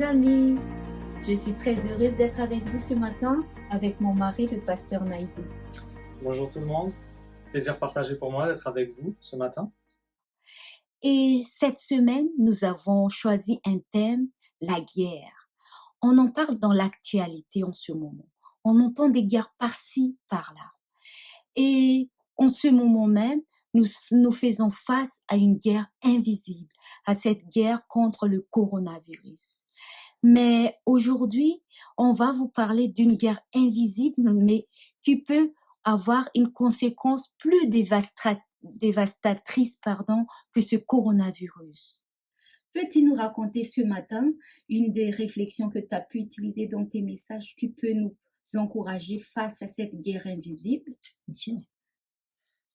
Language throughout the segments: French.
amis, je suis très heureuse d'être avec vous ce matin avec mon mari, le pasteur Naïdou. Bonjour tout le monde, plaisir partagé pour moi d'être avec vous ce matin. Et cette semaine, nous avons choisi un thème, la guerre. On en parle dans l'actualité en ce moment. On entend des guerres par-ci, par-là. Et en ce moment même, nous faisons face à une guerre invisible, à cette guerre contre le coronavirus. Mais aujourd'hui, on va vous parler d'une guerre invisible, mais qui peut avoir une conséquence plus dévastatrice, que ce coronavirus. Peux-tu nous raconter ce matin une des réflexions que tu as pu utiliser dans tes messages qui peut nous encourager face à cette guerre invisible? Bien sûr.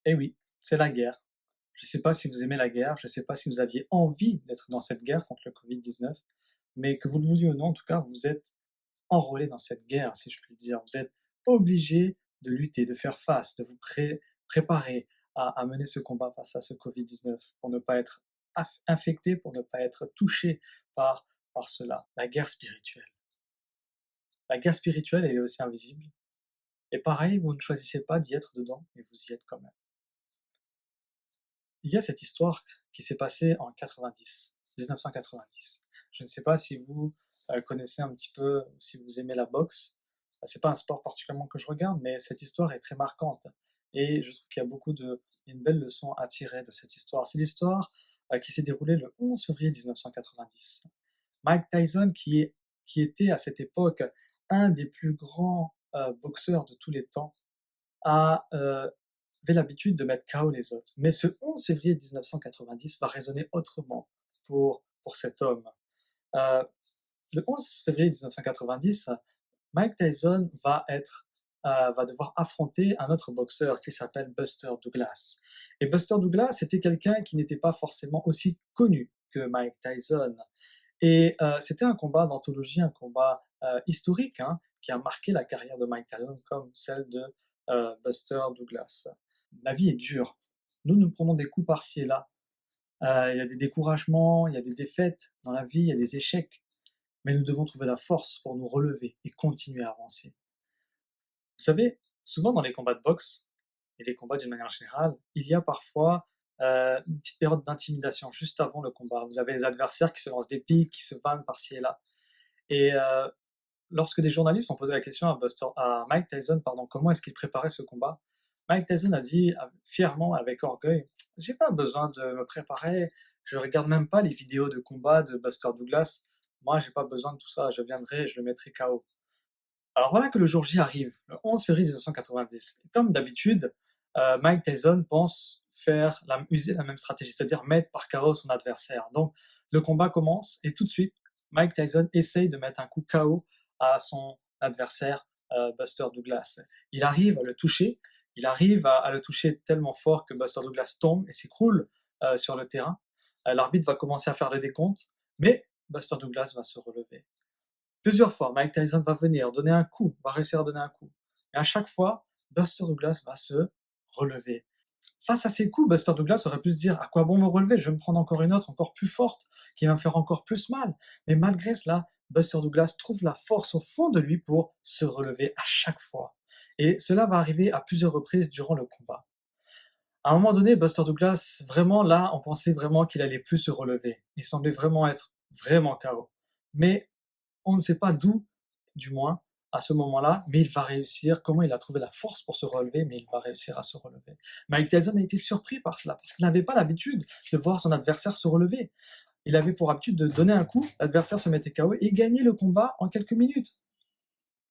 Eh oui, c'est la guerre. Je ne sais pas si vous aimez la guerre, je ne sais pas si vous aviez envie d'être dans cette guerre contre le Covid-19, mais que vous le vouliez ou non, en tout cas, vous êtes enrôlé dans cette guerre, si je puis le dire. Vous êtes obligé de lutter, de faire face, de vous préparer à mener ce combat face à ce Covid-19 pour ne pas être infecté, pour ne pas être touché par cela. La guerre spirituelle. La guerre spirituelle, elle est aussi invisible. Et pareil, vous ne choisissez pas d'y être dedans, mais vous y êtes quand même. Il y a cette histoire qui s'est passée en 1990. Je ne sais pas si vous connaissez un petit peu, si vous aimez la boxe. C'est pas un sport particulièrement que je regarde, mais cette histoire est très marquante. Et je trouve qu'il y a une belle leçon à tirer de cette histoire. C'est l'histoire qui s'est déroulée le 11 février 1990. Mike Tyson, qui était à cette époque un des plus grands boxeurs de tous les temps, avait l'habitude de mettre KO les autres. Mais ce 11 février 1990 va résonner autrement pour cet homme. Le 11 février 1990, Mike Tyson va devoir affronter un autre boxeur qui s'appelle Buster Douglas. Et Buster Douglas était quelqu'un qui n'était pas forcément aussi connu que Mike Tyson. Et c'était un combat d'anthologie, un combat historique, qui a marqué la carrière de Mike Tyson comme celle de Buster Douglas. La vie est dure. Nous prenons des coups par-ci et là. Il y a des découragements, il y a des défaites dans la vie, il y a des échecs. Mais nous devons trouver la force pour nous relever et continuer à avancer. Vous savez, souvent dans les combats de boxe, et les combats d'une manière générale, il y a parfois une petite période d'intimidation juste avant le combat. Vous avez les adversaires qui se lancent des piques, qui se vannent par-ci et là. Et lorsque des journalistes ont posé la question à Mike Tyson, comment est-ce qu'il préparait ce combat, Mike Tyson a dit fièrement, avec orgueil, « J'ai pas besoin de me préparer, je regarde même pas les vidéos de combat de Buster Douglas, moi j'ai pas besoin de tout ça, je viendrai et je le mettrai KO. » Alors voilà que le jour J arrive, le 11 février 1990. Et comme d'habitude, Mike Tyson pense user la même stratégie, c'est-à-dire mettre par KO son adversaire. Donc le combat commence et tout de suite, Mike Tyson essaye de mettre un coup KO à son adversaire Buster Douglas. Il arrive à le toucher, à le toucher tellement fort que Buster Douglas tombe et s'écroule sur le terrain. L'arbitre va commencer à faire le décompte, mais Buster Douglas va se relever. Plusieurs fois, Mike Tyson va venir donner un coup, va réussir à donner un coup. Et à chaque fois, Buster Douglas va se relever. Face à ces coups, Buster Douglas aurait pu se dire « À quoi bon me relever? Je vais me prendre encore une autre, encore plus forte, qui va me faire encore plus mal. » Mais malgré cela, Buster Douglas trouve la force au fond de lui pour se relever à chaque fois. Et cela va arriver à plusieurs reprises durant le combat. À un moment donné, Buster Douglas, vraiment là, on pensait vraiment qu'il allait plus se relever. Il semblait vraiment être vraiment KO. Mais on ne sait pas d'où, du moins, à ce moment-là, mais il va réussir. Comment il a trouvé la force pour se relever, mais il va réussir à se relever. Mike Tyson a été surpris par cela, parce qu'il n'avait pas l'habitude de voir son adversaire se relever. Il avait pour habitude de donner un coup, l'adversaire se mettait KO et gagnait le combat en quelques minutes.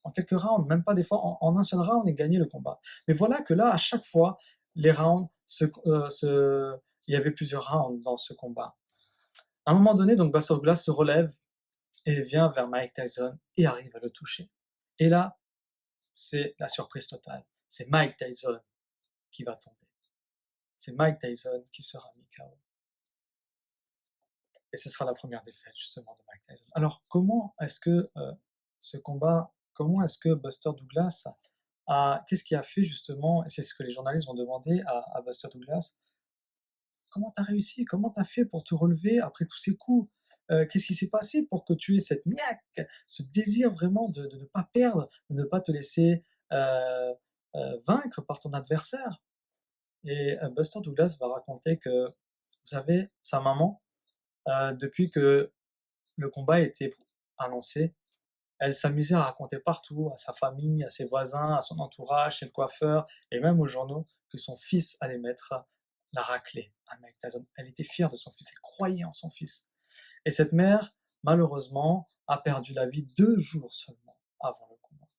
En quelques rounds, même pas des fois en un seul round, il gagnait le combat. Mais voilà que là, à chaque fois, les rounds, il y avait plusieurs rounds dans ce combat. À un moment donné, donc Buster Douglas se relève et vient vers Mike Tyson et arrive à le toucher. Et là, c'est la surprise totale. C'est Mike Tyson qui va tomber. C'est Mike Tyson qui sera mis KO. Et ce sera la première défaite, justement, de Mike Tyson. Alors, comment est-ce que Buster Douglas qu'est-ce qui a fait, justement, et c'est ce que les journalistes vont demander à Buster Douglas, comment t'as réussi? Comment t'as fait pour te relever après tous ces coups? qu'est-ce qui s'est passé pour que tu aies cette niaque, ce désir vraiment de ne pas perdre, de ne pas te laisser vaincre par ton adversaire. Et Buster Douglas va raconter que, vous savez, sa maman, depuis que le combat était annoncé, elle s'amusait à raconter partout, à sa famille, à ses voisins, à son entourage, chez le coiffeur, et même aux journaux, que son fils allait mettre la raclée à Mike Tyson. Elle était fière de son fils, elle croyait en son fils. Et cette mère, malheureusement, a perdu la vie 2 jours seulement avant le combat.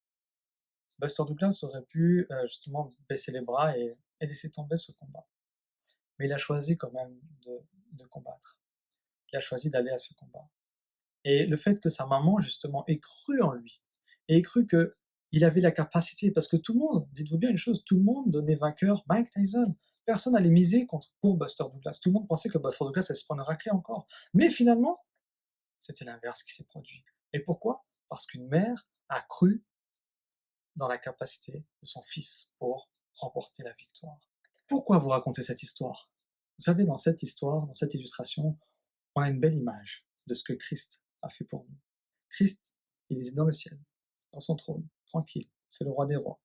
Buster Douglas aurait pu justement baisser les bras et laisser tomber ce combat. Mais il a choisi quand même de combattre. Il a choisi d'aller à ce combat. Et le fait que sa maman, justement, ait cru en lui, et ait cru qu'il avait la capacité, parce que tout le monde, dites-vous bien une chose, tout le monde donnait vainqueur Mike Tyson. Personne n'allait miser pour Buster Douglas. Tout le monde pensait que Buster Douglas allait se prendre une raclée encore. Mais finalement, c'était l'inverse qui s'est produit. Et pourquoi? Parce qu'une mère a cru dans la capacité de son fils pour remporter la victoire. Pourquoi vous racontez cette histoire? Vous savez, dans cette histoire, dans cette illustration, on a une belle image de ce que Christ a fait pour nous. Christ, il est dans le ciel, dans son trône, tranquille, c'est le roi des rois.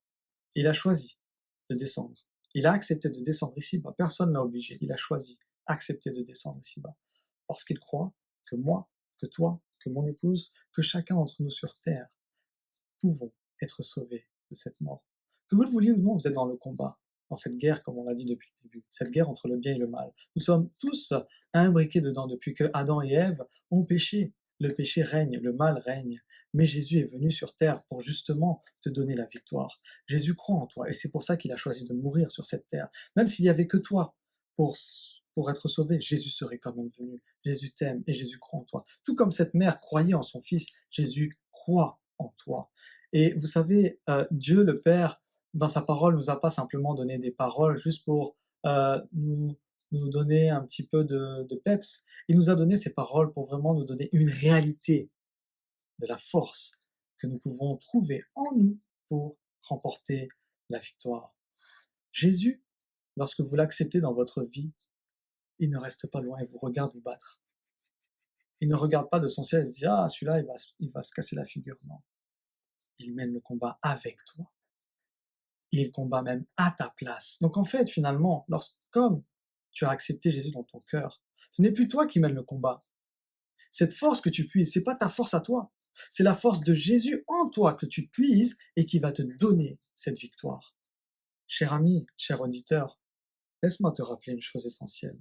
Il a choisi de descendre. Il a accepté de descendre ici-bas, personne ne l'a obligé. Il a choisi, accepté de descendre ici-bas. Parce qu'il croit que moi, que toi, que mon épouse, que chacun d'entre nous sur terre, pouvons être sauvés de cette mort. Que vous le vouliez ou non, vous êtes dans le combat, dans cette guerre, comme on l'a dit depuis le début, cette guerre entre le bien et le mal. Nous sommes tous imbriqués dedans depuis que Adam et Ève ont péché. Le péché règne, le mal règne. Mais Jésus est venu sur terre pour justement te donner la victoire. Jésus croit en toi et c'est pour ça qu'il a choisi de mourir sur cette terre. Même s'il n'y avait que toi pour être sauvé, Jésus serait quand même venu. Jésus t'aime et Jésus croit en toi. Tout comme cette mère croyait en son fils, Jésus croit en toi. Et vous savez, Dieu le Père, dans sa parole, nous a pas simplement donné des paroles juste pour nous donner un petit peu de peps. Il nous a donné ces paroles pour vraiment nous donner une réalité de la force que nous pouvons trouver en nous pour remporter la victoire. Jésus, lorsque vous l'acceptez dans votre vie, il ne reste pas loin et vous regarde vous battre. Il ne regarde pas de son ciel et se dit « Ah, celui-là, il va se casser la figure. » Non. Il mène le combat avec toi. Il combat même à ta place. Donc en fait, finalement, comme tu as accepté Jésus dans ton cœur, ce n'est plus toi qui mène le combat. Cette force que tu puises, c'est pas ta force à toi. C'est la force de Jésus en toi que tu puises et qui va te donner cette victoire. Cher ami, cher auditeur, laisse-moi te rappeler une chose essentielle.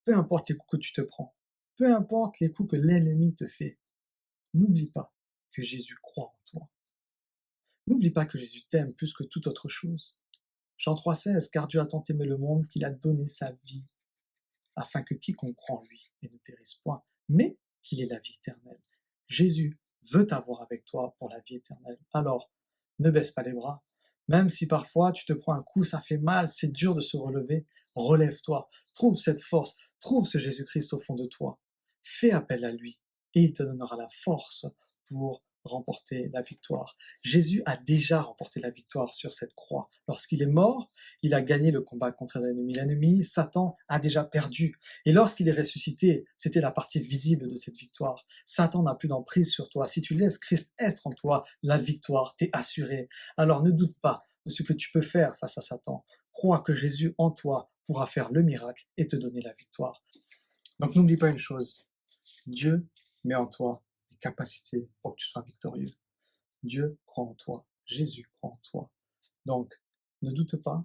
Peu importe les coups que tu te prends, peu importe les coups que l'ennemi te fait, n'oublie pas que Jésus croit en toi. N'oublie pas que Jésus t'aime plus que toute autre chose. Jean 3,16, car Dieu a tant aimé le monde qu'il a donné sa vie, afin que quiconque croit en lui ne périsse point, mais qu'il ait la vie éternelle. Jésus veut t'avoir avec toi pour la vie éternelle. Alors, ne baisse pas les bras. Même si parfois tu te prends un coup, ça fait mal, c'est dur de se relever, relève-toi, trouve cette force, trouve ce Jésus-Christ au fond de toi. Fais appel à lui et il te donnera la force pour remporter la victoire. Jésus a déjà remporté la victoire sur cette croix. Lorsqu'il est mort, il a gagné le combat contre l'ennemi. L'ennemi, Satan, a déjà perdu. Et lorsqu'il est ressuscité, c'était la partie visible de cette victoire. Satan n'a plus d'emprise sur toi. Si tu laisses Christ être en toi, la victoire t'est assurée. Alors ne doute pas de ce que tu peux faire face à Satan. Crois que Jésus en toi pourra faire le miracle et te donner la victoire. Donc n'oublie pas une chose. Dieu met en toi les capacités pour que tu sois victorieux. Dieu croit en toi. Jésus croit en toi. Donc, ne doute pas.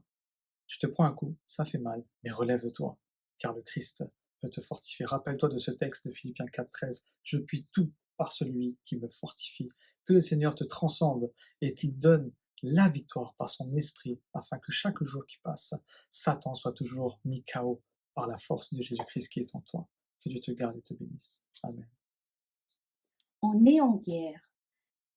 Tu te prends un coup, ça fait mal, mais relève-toi, car le Christ peut te fortifier. Rappelle-toi de ce texte de Philippiens 4,13. Je puis tout par celui qui me fortifie. Que le Seigneur te transcende et qu'il donne la victoire par son esprit, afin que chaque jour qui passe, Satan soit toujours mis KO par la force de Jésus-Christ qui est en toi. Que Dieu te garde et te bénisse. Amen. On est en guerre,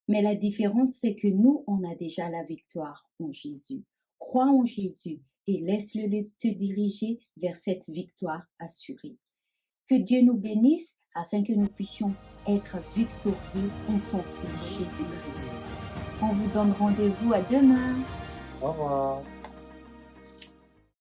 mais la différence, c'est que nous, on a déjà la victoire en Jésus. Crois en Jésus et laisse-le te diriger vers cette victoire assurée. Que Dieu nous bénisse afin que nous puissions être victorieux en son Fils Jésus-Christ. On vous donne rendez-vous à demain. Au revoir.